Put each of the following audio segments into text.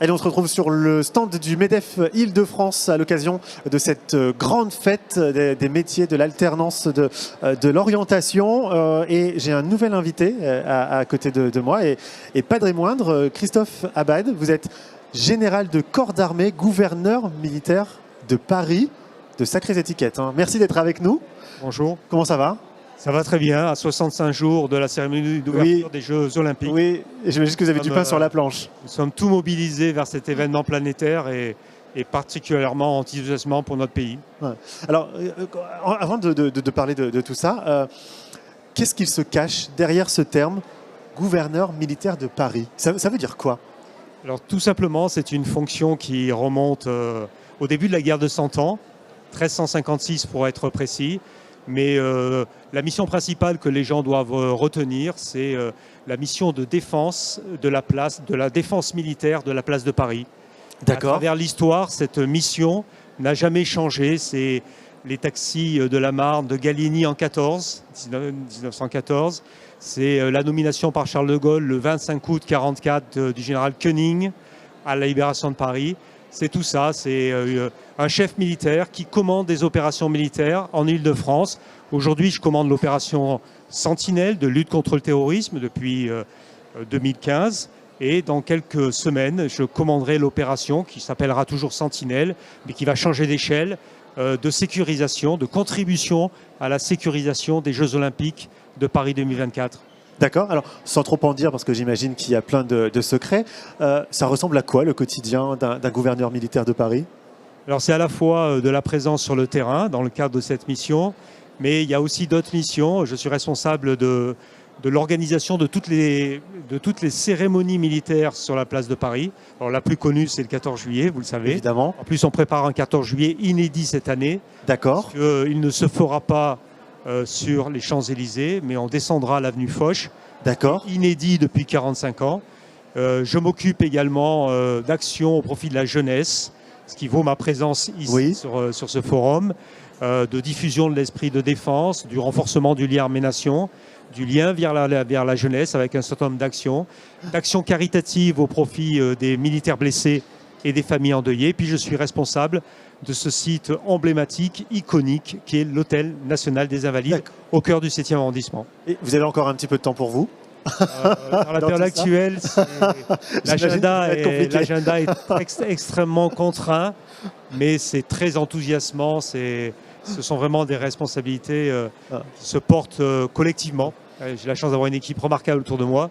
Allez, on se retrouve sur le stand du MEDEF Île-de-France à l'occasion de cette grande fête des métiers, de l'alternance, de l'orientation. Et j'ai un nouvel invité à côté de moi, et pas des moindres, Christophe Abad. Vous êtes général de corps d'armée, gouverneur militaire de Paris, de sacrées étiquettes, hein. Merci d'être avec nous. Bonjour. Comment ça va ? Ça va très bien, à 65 jours de la cérémonie d'ouverture des Jeux Olympiques. Oui, et j'imagine que vous avez du pain sur la planche. Nous sommes tous mobilisés vers cet événement planétaire et particulièrement enthousiasmant pour notre pays. Ouais. Alors, avant de parler de tout ça, qu'est-ce qu'il se cache derrière ce terme gouverneur militaire de Paris ? Ça veut dire quoi ? Alors tout simplement, c'est une fonction qui remonte au début de la guerre de 100 ans, 1356 pour être précis. Mais la mission principale que les gens doivent retenir, c'est la mission de défense de la défense militaire de la place de Paris. D'accord. À travers l'histoire, cette mission n'a jamais changé. C'est les taxis de la Marne de Gallieni en 1914. C'est la nomination par Charles de Gaulle le 25 août 1944 du général Koenig à la libération de Paris. C'est tout ça, c'est un chef militaire qui commande des opérations militaires en Île-de-France. Aujourd'hui, je commande l'opération Sentinelle de lutte contre le terrorisme depuis 2015. Et dans quelques semaines, je commanderai l'opération qui s'appellera toujours Sentinelle, mais qui va changer d'échelle, de sécurisation, de contribution à la sécurisation des Jeux Olympiques de Paris 2024. D'accord. Alors, sans trop en dire, parce que j'imagine qu'il y a plein de secrets, ça ressemble à quoi le quotidien d'un gouverneur militaire de Paris ? Alors, c'est à la fois de la présence sur le terrain, dans le cadre de cette mission, mais il y a aussi d'autres missions. Je suis responsable de l'organisation de toutes les cérémonies militaires sur la place de Paris. Alors, la plus connue, c'est le 14 juillet, vous le savez. Évidemment. En plus, on prépare un 14 juillet inédit cette année. D'accord. Il ne se fera pas sur les Champs-Élysées, mais on descendra à l'avenue Foch. D'accord. Inédit depuis 45 ans. Je m'occupe également d'actions au profit de la jeunesse, ce qui vaut ma présence ici sur ce forum, de diffusion de l'esprit de défense, du renforcement du lien armée-nation, du lien vers la jeunesse avec un certain nombre d'actions caritatives au profit des militaires blessés et des familles endeuillées. Puis je suis responsable de ce site emblématique, iconique, qui est l'Hôtel National des Invalides, au cœur du 7e arrondissement. Et vous avez encore un petit peu de temps pour vous ? Dans la période actuelle, l'agenda est extrêmement contraint, mais c'est très enthousiasmant. Ce sont vraiment des responsabilités qui se portent collectivement. J'ai la chance d'avoir une équipe remarquable autour de moi.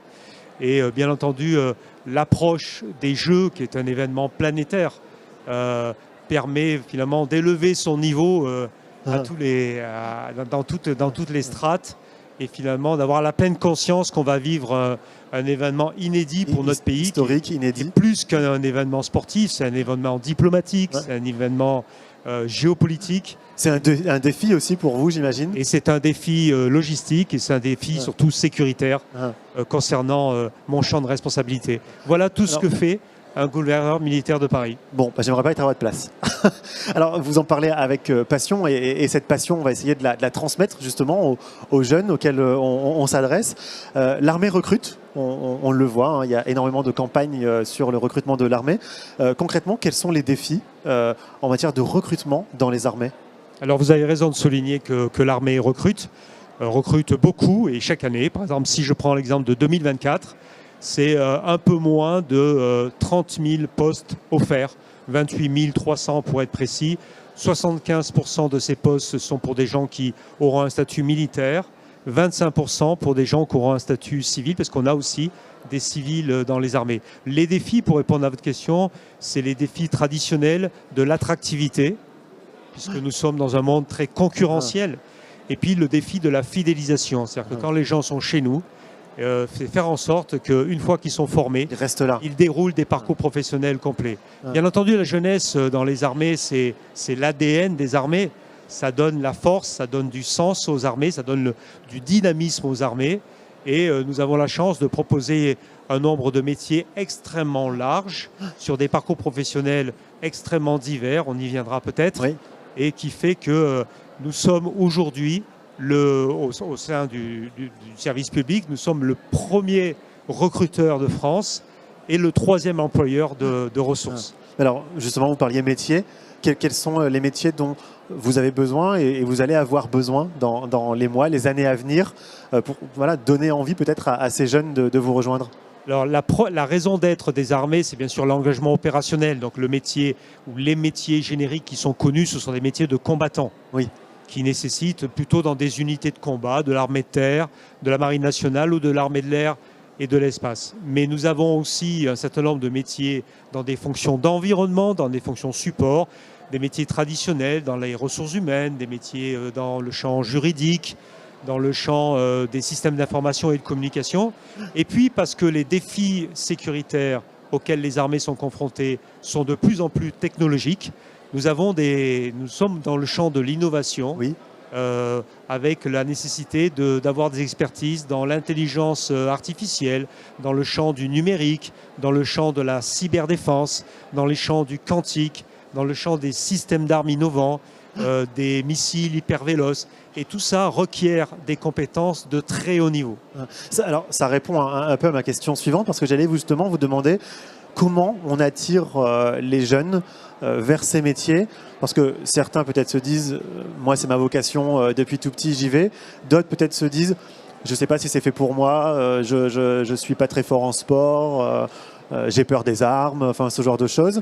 Et bien entendu, l'approche des Jeux, qui est un événement planétaire, permet finalement d'élever son niveau dans toutes les strates, et finalement d'avoir la pleine conscience qu'on va vivre un événement inédit pour notre pays. Historique, inédit. Plus qu'un événement sportif, c'est un événement diplomatique, c'est un événement géopolitique. C'est un défi aussi pour vous, j'imagine. Et c'est un défi logistique, et c'est un défi surtout sécuritaire concernant mon champ de responsabilité. Voilà tout ce que fait un gouverneur militaire de Paris. Bon, j'aimerais pas être à votre place. Alors, vous en parlez avec passion, et cette passion, on va essayer de la transmettre justement aux jeunes auxquels on s'adresse. L'armée recrute, on le voit, hein, il y a énormément de campagnes sur le recrutement de l'armée. Concrètement, quels sont les défis en matière de recrutement dans les armées ? Alors, vous avez raison de souligner que l'armée recrute beaucoup, et chaque année. Par exemple, si je prends l'exemple de 2024, c'est un peu moins de 30 000 postes offerts, 28 300 pour être précis. 75% de ces postes sont pour des gens qui auront un statut militaire, 25% pour des gens qui auront un statut civil, parce qu'on a aussi des civils dans les armées. Les défis, pour répondre à votre question, c'est les défis traditionnels de l'attractivité, puisque nous sommes dans un monde très concurrentiel, et puis le défi de la fidélisation. C'est-à-dire que quand les gens sont chez nous, c'est faire en sorte qu'une fois qu'ils sont formés, ils restent là. Ils déroulent des parcours professionnels complets. Bien entendu, la jeunesse dans les armées, c'est l'ADN des armées. Ça donne la force, ça donne du sens aux armées, ça donne du dynamisme aux armées. Et nous avons la chance de proposer un nombre de métiers extrêmement large, sur des parcours professionnels extrêmement divers, on y viendra peut-être, et qui fait que nous sommes aujourd'hui, au sein du service public, nous sommes le premier recruteur de France, est le troisième employeur de ressources. Alors justement, vous parliez métiers. Quels sont les métiers dont vous avez besoin et vous allez avoir besoin dans les mois, les années à venir pour donner envie peut-être à ces jeunes de vous rejoindre? Alors la raison d'être des armées, c'est bien sûr l'engagement opérationnel. Donc le métier ou les métiers génériques qui sont connus, ce sont des métiers de combattants. Oui. Qui nécessitent plutôt dans des unités de combat, de l'armée de terre, de la marine nationale ou de l'armée de l'air et de l'espace. Mais nous avons aussi un certain nombre de métiers dans des fonctions d'environnement, dans des fonctions support, des métiers traditionnels dans les ressources humaines, des métiers dans le champ juridique, dans le champ des systèmes d'information et de communication. Et puis parce que les défis sécuritaires auxquels les armées sont confrontées sont de plus en plus technologiques, nous sommes dans le champ de l'innovation, oui. avec la nécessité d'avoir des expertises dans l'intelligence artificielle, dans le champ du numérique, dans le champ de la cyberdéfense, dans les champs du quantique, dans le champ des systèmes d'armes innovants, des missiles hypervéloces. Et tout ça requiert des compétences de très haut niveau. Alors, ça répond un peu à ma question suivante, parce que j'allais justement vous demander comment on attire les jeunes vers ces métiers. Parce que certains peut-être se disent, moi c'est ma vocation, depuis tout petit j'y vais. D'autres peut-être se disent, je ne sais pas si c'est fait pour moi, je ne suis pas très fort en sport, j'ai peur des armes, enfin ce genre de choses.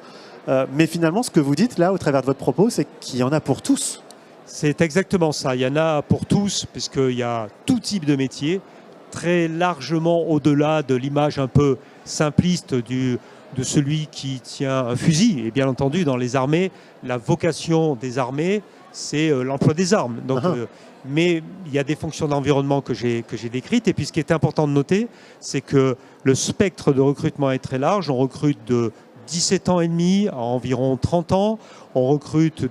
Mais finalement, ce que vous dites là, au travers de votre propos, c'est qu'il y en a pour tous. C'est exactement ça. Il y en a pour tous, puisqu'il y a tout type de métier, très largement au-delà de l'image un peu simpliste de celui qui tient un fusil. Et bien entendu, dans les armées, la vocation des armées, c'est l'emploi des armes. Donc, mais il y a des fonctions d'environnement que j'ai décrites. Et puis ce qui est important de noter, c'est que le spectre de recrutement est très large. On recrute de 17 ans et demi à environ 30 ans. On recrute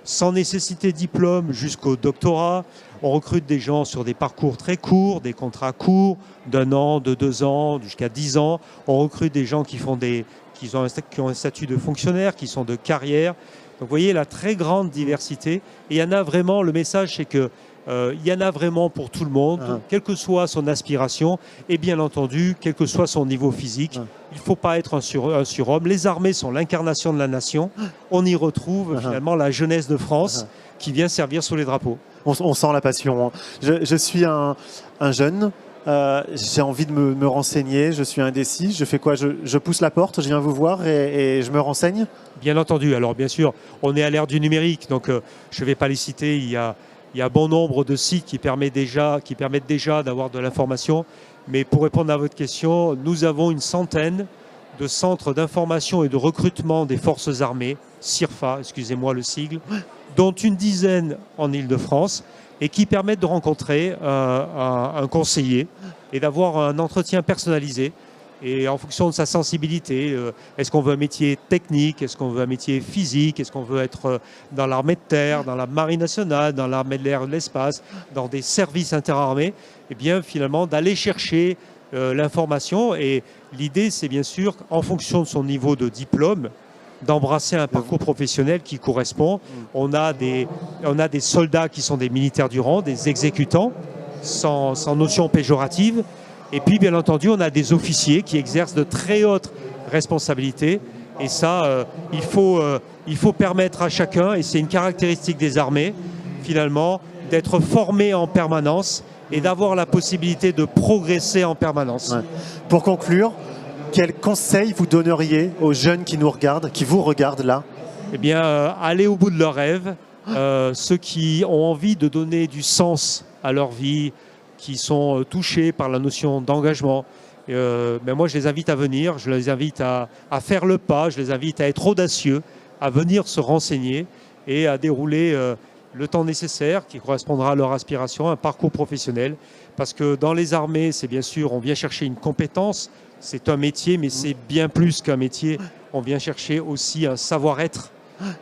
sans nécessité de diplôme jusqu'au doctorat. On recrute des gens sur des parcours très courts, des contrats courts, d'1 an, de 2 ans, jusqu'à 10 ans. On recrute des gens qui ont un statut de fonctionnaire, qui sont de carrière. Donc vous voyez la très grande diversité. Et il y en a vraiment, le message c'est que il y en a vraiment pour tout le monde, quelle que soit son aspiration et bien entendu, quel que soit son niveau physique. Il ne faut pas être un surhomme. Les armées sont l'incarnation de la nation. On y retrouve finalement la jeunesse de France qui vient servir sous les drapeaux. On sent la passion. Je suis un jeune, j'ai envie de me renseigner, je suis indécis. Je fais quoi? Je pousse la porte, je viens vous voir et je me renseigne? Bien entendu. Alors bien sûr, on est à l'ère du numérique, donc je ne vais pas les citer. Il y a bon nombre de sites qui permettent déjà d'avoir de l'information. Mais pour répondre à votre question, nous avons une centaine de centres d'information et de recrutement des forces armées, CIRFA, excusez-moi le sigle, dont une dizaine en Île-de-France, et qui permettent de rencontrer un conseiller et d'avoir un entretien personnalisé. Et en fonction de sa sensibilité, est-ce qu'on veut un métier technique, est-ce qu'on veut un métier physique, est-ce qu'on veut être dans l'armée de terre, dans la marine nationale, dans l'armée de l'air et de l'espace, dans des services interarmés, et bien finalement d'aller chercher l'information. Et l'idée, c'est bien sûr, en fonction de son niveau de diplôme, d'embrasser un parcours professionnel qui correspond. On a des soldats qui sont des militaires du rang, des exécutants, sans notion péjorative. Et puis, bien entendu, on a des officiers qui exercent de très hautes responsabilités. Et ça, il faut permettre à chacun, et c'est une caractéristique des armées, finalement, d'être formé en permanence et d'avoir la possibilité de progresser en permanence. Ouais. Pour conclure, quel conseil vous donneriez aux jeunes qui nous regardent, qui vous regardent là? Eh bien, aller au bout de leurs rêves. Ceux qui ont envie de donner du sens à leur vie, qui sont touchés par la notion d'engagement. Mais moi, je les invite à venir, je les invite à faire le pas, je les invite à être audacieux, à venir se renseigner et à dérouler le temps nécessaire qui correspondra à leur aspiration, un parcours professionnel. Parce que dans les armées, c'est bien sûr, on vient chercher une compétence, c'est un métier, mais c'est bien plus qu'un métier. On vient chercher aussi un savoir-être.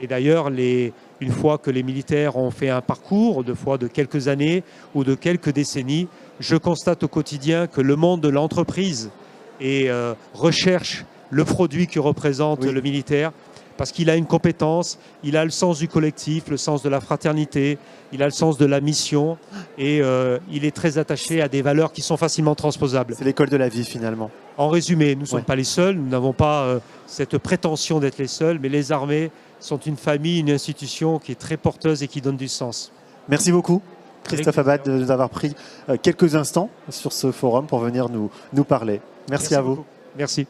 Et d'ailleurs, une fois que les militaires ont fait un parcours, de fois de quelques années ou de quelques décennies, je constate au quotidien que le monde de l'entreprise recherche le produit que représente le militaire, parce qu'il a une compétence, il a le sens du collectif, le sens de la fraternité, il a le sens de la mission et il est très attaché à des valeurs qui sont facilement transposables. C'est l'école de la vie finalement. En résumé, nous ne sommes Ouais. pas les seuls, nous n'avons pas cette prétention d'être les seuls, mais les armées sont une famille, une institution qui est très porteuse et qui donne du sens. Merci beaucoup, Christophe Avec Abad, de nous avoir pris quelques instants sur ce forum pour venir nous parler. Merci à vous. beaucoup. Merci.